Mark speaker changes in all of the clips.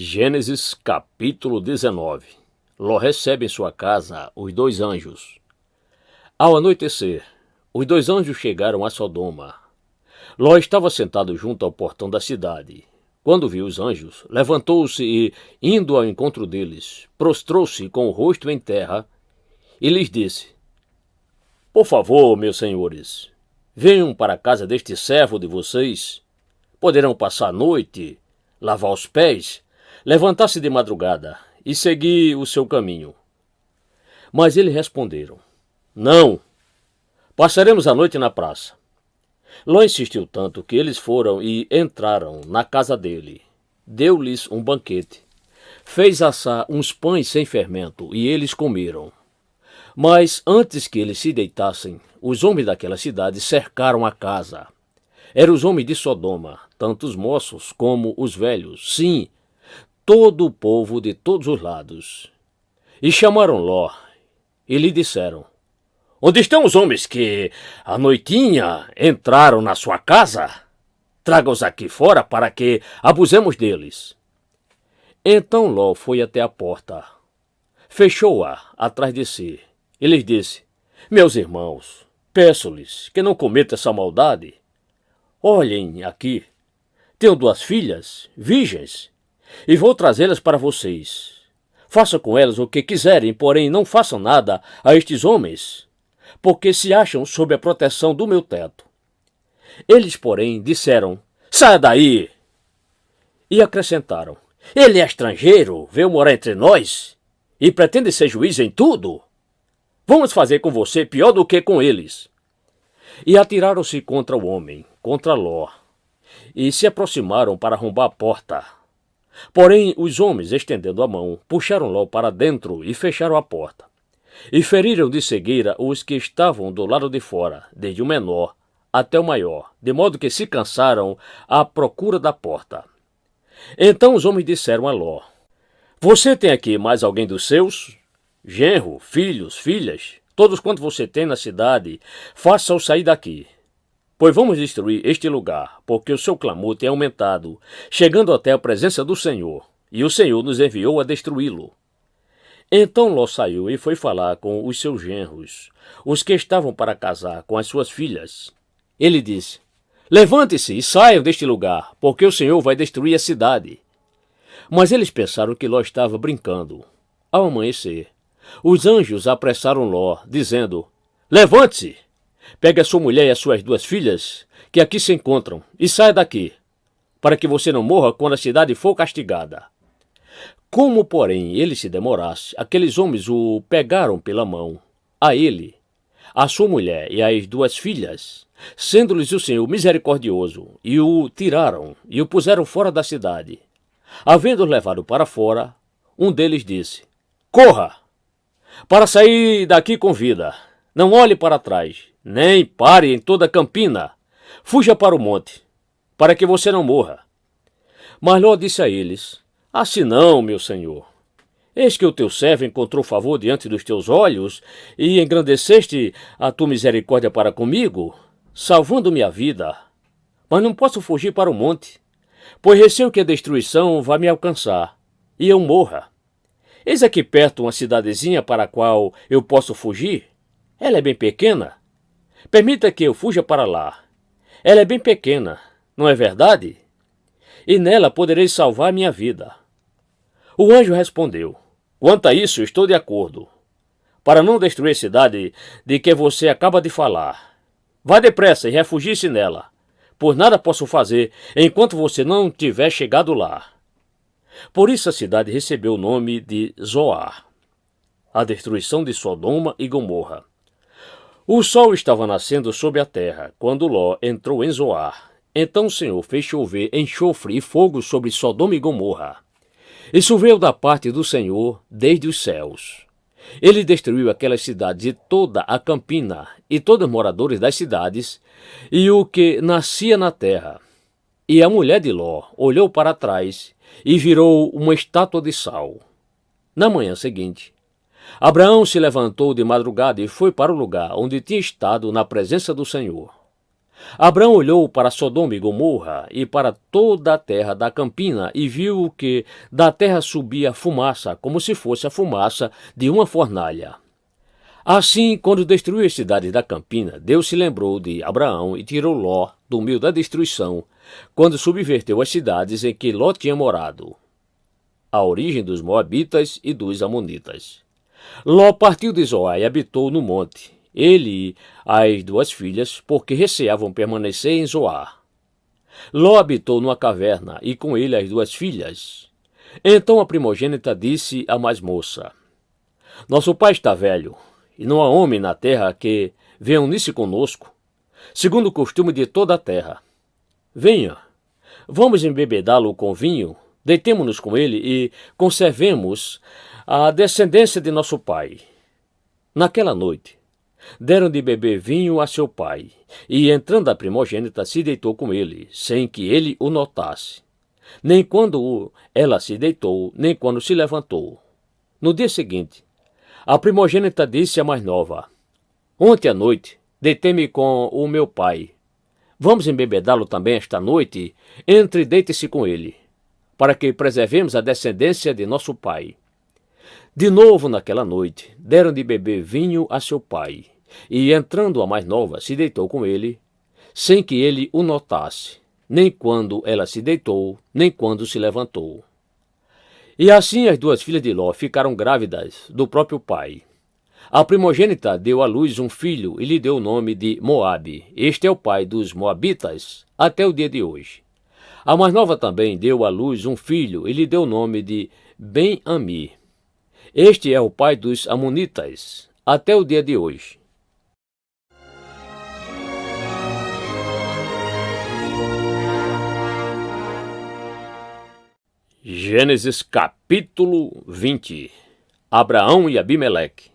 Speaker 1: Gênesis capítulo 19. Ló recebe em sua casa os dois anjos. Ao anoitecer, os dois anjos chegaram a Sodoma. Ló estava sentado junto ao portão da cidade. Quando viu os anjos, levantou-se e, indo ao encontro deles, prostrou-se com o rosto em terra e lhes disse: Por favor, meus senhores, venham para a casa deste servo de vocês. Poderão passar a noite, lavar os pés, levantar-se de madrugada e seguir o seu caminho. Mas eles responderam: Não, passaremos a noite na praça. Ló insistiu tanto que eles foram e entraram na casa dele. Deu-lhes um banquete. Fez assar uns pães sem fermento e eles comeram. Mas antes que eles se deitassem, os homens daquela cidade cercaram a casa. Eram os homens de Sodoma, tanto os moços como os velhos, sim, todo o povo de todos os lados. E chamaram Ló e lhe disseram: Onde estão os homens que, à noitinha, entraram na sua casa? Traga-os aqui fora para que abusemos deles. Então Ló foi até a porta, fechou-a atrás de si e lhes disse: Meus irmãos, peço-lhes que não cometam essa maldade. Olhem aqui, tenho duas filhas, virgens, e vou trazê-las para vocês. Façam com elas o que quiserem, porém não façam nada a estes homens, porque se acham sob a proteção do meu teto. Eles, porém, disseram: Saia daí! E acrescentaram: Ele é estrangeiro, veio morar entre nós e pretende ser juiz em tudo. Vamos fazer com você pior do que com eles. E atiraram-se contra o homem, contra Ló, e se aproximaram para arrombar a porta. Porém, os homens, estendendo a mão, puxaram Ló para dentro e fecharam a porta. E feriram de cegueira os que estavam do lado de fora, desde o menor até o maior, de modo que se cansaram à procura da porta. Então os homens disseram a Ló: Você tem aqui mais alguém dos seus? Genro, filhos, filhas, todos quantos você tem na cidade, faça-o sair daqui. Pois vamos destruir este lugar, porque o seu clamor tem aumentado, chegando até a presença do Senhor, e o Senhor nos enviou a destruí-lo. Então Ló saiu e foi falar com os seus genros, os que estavam para casar com as suas filhas. Ele disse: Levante-se e saiam deste lugar, porque o Senhor vai destruir a cidade. Mas eles pensaram que Ló estava brincando. Ao amanhecer, os anjos apressaram Ló, dizendo: Levante-se, pegue a sua mulher e as suas duas filhas, que aqui se encontram, e saia daqui, para que você não morra quando a cidade for castigada. Como, porém, ele se demorasse, aqueles homens o pegaram pela mão, a ele, a sua mulher e as duas filhas, sendo-lhes o Senhor misericordioso, e o tiraram e o puseram fora da cidade. Havendo-os levado para fora, um deles disse: Corra, para sair daqui com vida. Não olhe para trás, nem pare em toda a campina. Fuja para o monte, para que você não morra. Mas Ló disse a eles: Assim não, meu senhor. Eis que o teu servo encontrou favor diante dos teus olhos e engrandeceste a tua misericórdia para comigo, salvando-me a vida. Mas não posso fugir para o monte, pois receio que a destruição vá me alcançar e eu morra. Eis aqui perto uma cidadezinha para a qual eu posso fugir. Ela é bem pequena. Permita que eu fuja para lá. Ela é bem pequena, não é verdade? E nela poderei salvar minha vida. O anjo respondeu: Quanto a isso, estou de acordo, para não destruir a cidade de que você acaba de falar. Vá depressa e refugie-se nela, pois nada posso fazer enquanto você não tiver chegado lá. Por isso a cidade recebeu o nome de Zoar, a destruição de Sodoma e Gomorra. O sol estava nascendo sobre a terra, quando Ló entrou em Zoar. Então o Senhor fez chover enxofre e fogo sobre Sodoma e Gomorra. Isso veio da parte do Senhor desde os céus. Ele destruiu aquelas cidades e toda a campina, e todos os moradores das cidades, e o que nascia na terra. E a mulher de Ló olhou para trás e virou uma estátua de sal. Na manhã seguinte, Abraão se levantou de madrugada e foi para o lugar onde tinha estado na presença do Senhor. Abraão olhou para Sodoma e Gomorra e para toda a terra da campina e viu que da terra subia fumaça, como se fosse a fumaça de uma fornalha. Assim, quando destruiu as cidades da campina, Deus se lembrou de Abraão e tirou Ló do meio da destruição, quando subverteu as cidades em que Ló tinha morado, a origem dos Moabitas e dos Amonitas. Ló partiu de Zoar e habitou no monte, ele e as duas filhas, porque receavam permanecer em Zoar. Ló habitou numa caverna e com ele as duas filhas. Então a primogênita disse à mais moça: Nosso pai está velho, e não há homem na terra que venha unir-se conosco, segundo o costume de toda a terra. Venha, vamos embebedá-lo com vinho, deitemo-nos com ele e conservemos a descendência de nosso pai. Naquela noite, deram de beber vinho a seu pai, e entrando a primogênita se deitou com ele, sem que ele o notasse, nem quando ela se deitou, nem quando se levantou. No dia seguinte, a primogênita disse à mais nova: Ontem à noite, deitei-me com o meu pai. Vamos embebedá-lo também esta noite? Entre e deite-se com ele, para que preservemos a descendência de nosso pai. De novo naquela noite, deram de beber vinho a seu pai, e entrando a mais nova, se deitou com ele, sem que ele o notasse, nem quando ela se deitou, nem quando se levantou. E assim as duas filhas de Ló ficaram grávidas do próprio pai. A primogênita deu à luz um filho e lhe deu o nome de Moabe. Este é o pai dos Moabitas até o dia de hoje. A mais nova também deu à luz um filho e lhe deu o nome de Ben-Ami. Este é o pai dos Amonitas até o dia de hoje. Gênesis capítulo 20. Abraão e Abimeleque.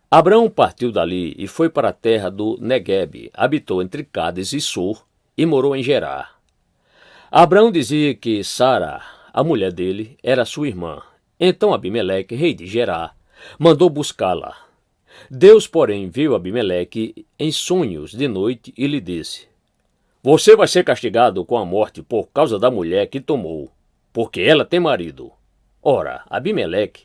Speaker 1: Abraão partiu dali e foi para a terra do Neguebe, habitou entre Cádiz e Sur e morou em Gerar. Abraão dizia que Sara, a mulher dele, era sua irmã. Então Abimeleque, rei de Gerar, mandou buscá-la. Deus, porém, viu Abimeleque em sonhos de noite e lhe disse: Você vai ser castigado com a morte por causa da mulher que tomou, porque ela tem marido. Ora, Abimeleque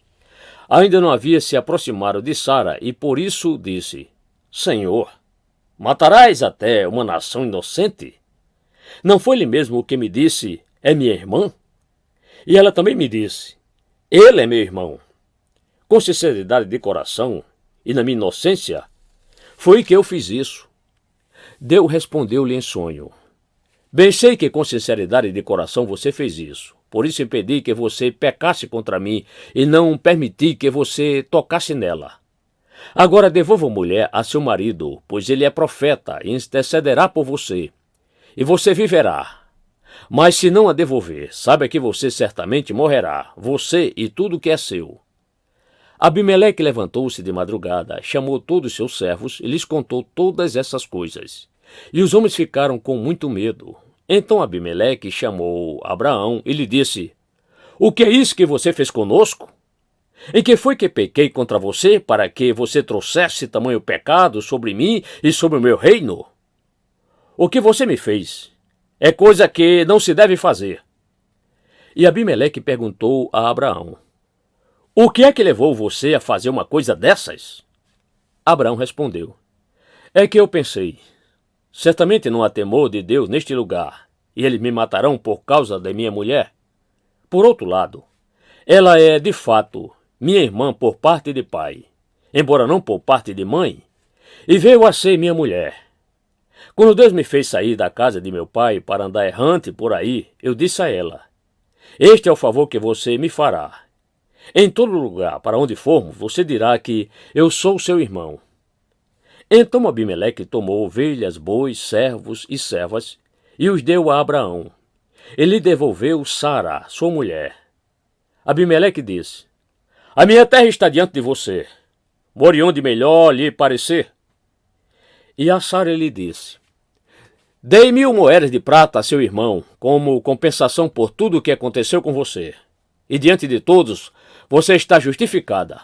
Speaker 1: ainda não havia se aproximado de Sara e por isso disse: Senhor, matarás até uma nação inocente? Não foi ele mesmo que me disse: É minha irmã? E ela também me disse: Ele é meu irmão. Com sinceridade de coração e na minha inocência, foi que eu fiz isso. Deus respondeu-lhe em sonho: Bem sei que com sinceridade de coração você fez isso. Por isso impedi que você pecasse contra mim e não permiti que você tocasse nela. Agora devolva a mulher a seu marido, pois ele é profeta e intercederá por você, e você viverá. Mas se não a devolver, saiba que você certamente morrerá, você e tudo que é seu. Abimeleque levantou-se de madrugada, chamou todos os seus servos e lhes contou todas essas coisas. E os homens ficaram com muito medo. Então Abimeleque chamou Abraão e lhe disse: O que é isso que você fez conosco? Em que foi que pequei contra você para que você trouxesse tamanho pecado sobre mim e sobre o meu reino? O que você me fez é coisa que não se deve fazer. E Abimeleque perguntou a Abraão: O que é que levou você a fazer uma coisa dessas? Abraão respondeu: É que eu pensei, certamente não há temor de Deus neste lugar, e eles me matarão por causa da minha mulher. Por outro lado, ela é, de fato, minha irmã por parte de pai, embora não por parte de mãe, e veio a ser minha mulher. Quando Deus me fez sair da casa de meu pai para andar errante por aí, eu disse a ela: Este é o favor que você me fará. Em todo lugar para onde formos, você dirá que eu sou seu irmão. Então Abimeleque tomou ovelhas, bois, servos e servas e os deu a Abraão. Ele devolveu Sara, sua mulher. Abimeleque disse: A minha terra está diante de você. More onde melhor lhe parecer. E a Sara lhe disse: Dei 1000 moedas de prata a seu irmão, como compensação por tudo o que aconteceu com você. E diante de todos, você está justificada.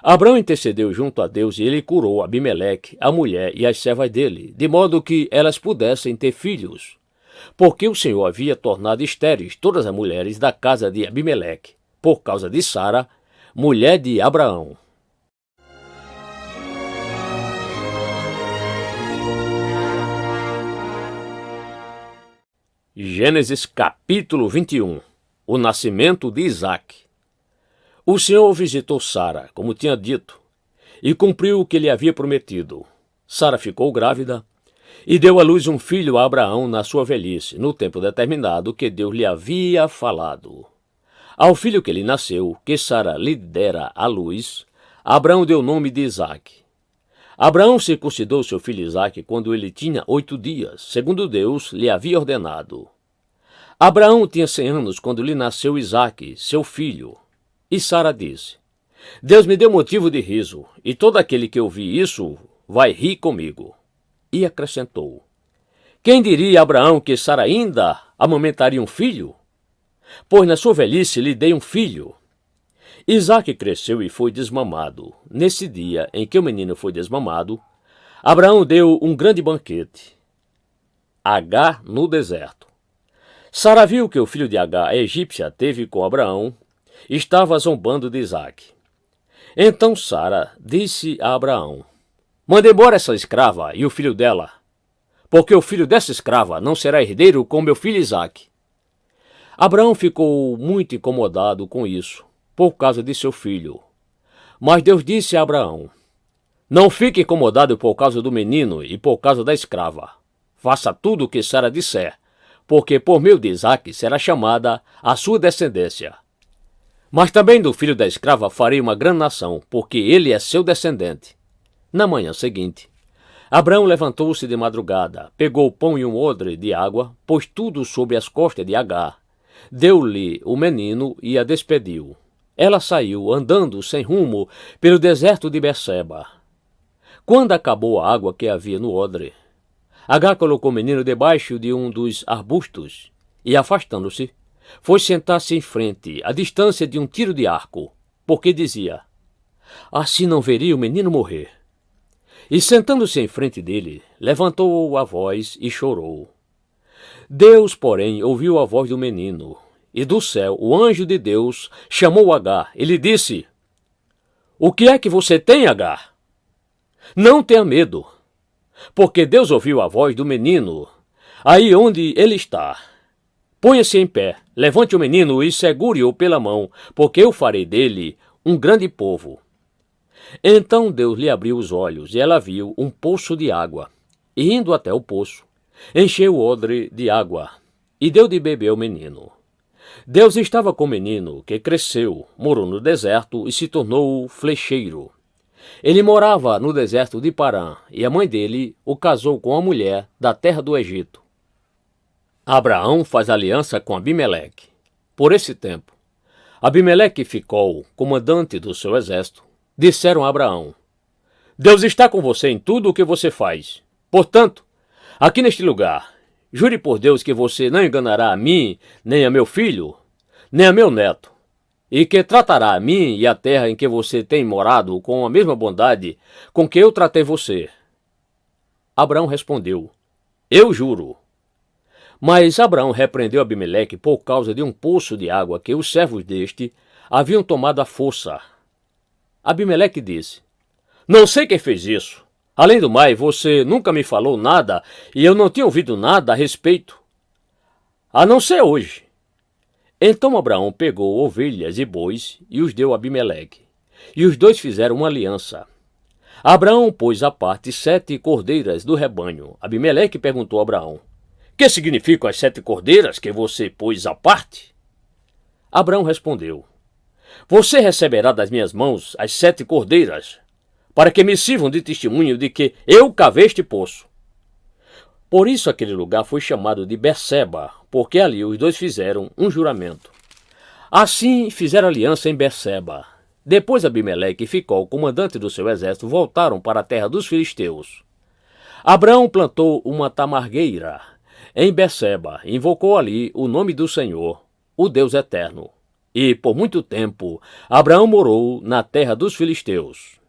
Speaker 1: Abraão intercedeu junto a Deus e ele curou Abimeleque, a mulher e as servas dele, de modo que elas pudessem ter filhos, porque o Senhor havia tornado estéreis todas as mulheres da casa de Abimeleque, por causa de Sara, mulher de Abraão. Gênesis capítulo 21. O nascimento de Isaque. O Senhor visitou Sara, como tinha dito, e cumpriu o que lhe havia prometido. Sara ficou grávida e deu à luz um filho a Abraão na sua velhice, no tempo determinado que Deus lhe havia falado. Ao filho que lhe nasceu, que Sara lhe dera à luz, Abraão deu o nome de Isaque. Abraão circuncidou seu filho Isaque quando ele tinha 8 dias, segundo Deus lhe havia ordenado. Abraão tinha 100 anos quando lhe nasceu Isaque, seu filho. E Sara disse: Deus me deu motivo de riso, e todo aquele que ouvir isso vai rir comigo. E acrescentou: Quem diria a Abraão que Sara ainda amamentaria um filho? Pois na sua velhice lhe dei um filho. Isaque cresceu e foi desmamado. Nesse dia em que o menino foi desmamado, Abraão deu um grande banquete. Agar no deserto. Sara viu que o filho de Agar, a egípcia, teve com Abraão, estava zombando de Isaque. Então Sara disse a Abraão: Mande embora essa escrava e o filho dela, porque o filho dessa escrava não será herdeiro com meu filho Isaque. Abraão ficou muito incomodado com isso, por causa de seu filho. Mas Deus disse a Abraão: Não fique incomodado por causa do menino e por causa da escrava. Faça tudo o que Sara disser, porque por meio de Isaque será chamada a sua descendência. Mas também do filho da escrava farei uma grande nação, porque ele é seu descendente. Na manhã seguinte, Abraão levantou-se de madrugada, pegou o pão e um odre de água, pôs tudo sobre as costas de Agar, deu-lhe o menino e a despediu. Ela saiu, andando sem rumo, pelo deserto de Berseba. Quando acabou a água que havia no odre, Agar colocou o menino debaixo de um dos arbustos e, afastando-se, foi sentar-se em frente, à distância de um tiro de arco, porque dizia: Assim não veria o menino morrer. E sentando-se em frente dele, levantou a voz e chorou. Deus, porém, ouviu a voz do menino, e do céu o anjo de Deus chamou Agar e lhe disse: O que é que você tem, Agar? Não tenha medo, porque Deus ouviu a voz do menino, aí onde ele está. Ponha-se em pé, levante o menino e segure-o pela mão, porque eu farei dele um grande povo. Então Deus lhe abriu os olhos, e ela viu um poço de água. E indo até o poço, encheu o odre de água, e deu de beber ao menino. Deus estava com o menino, que cresceu, morou no deserto e se tornou flecheiro. Ele morava no deserto de Parã, e a mãe dele o casou com uma mulher da terra do Egito. Abraão faz aliança com Abimeleque. Por esse tempo, Abimeleque e Ficol, comandante do seu exército, disseram a Abraão: Deus está com você em tudo o que você faz. Portanto, aqui neste lugar, jure por Deus que você não enganará a mim, nem a meu filho, nem a meu neto, e que tratará a mim e a terra em que você tem morado com a mesma bondade com que eu tratei você. Abraão respondeu: Eu juro. Mas Abraão repreendeu Abimeleque por causa de um poço de água que os servos deste haviam tomado à força. Abimeleque disse: Não sei quem fez isso. Além do mais, você nunca me falou nada e eu não tinha ouvido nada a respeito, a não ser hoje. Então Abraão pegou ovelhas e bois e os deu a Abimeleque, e os dois fizeram uma aliança. Abraão pôs à parte 7 cordeiras do rebanho. Abimeleque perguntou a Abraão: Que significam as 7 cordeiras que você pôs à parte? Abraão respondeu: Você receberá das minhas mãos as 7 cordeiras, para que me sirvam de testemunho de que eu cavei este poço. Por isso aquele lugar foi chamado de Berseba, porque ali os dois fizeram um juramento. Assim fizeram aliança em Berseba. Depois Abimeleque e Ficol, comandante do seu exército, voltaram para a terra dos filisteus. Abraão plantou uma tamargueira em Berseba e invocou ali o nome do Senhor, o Deus eterno. E, por muito tempo, Abraão morou na terra dos filisteus.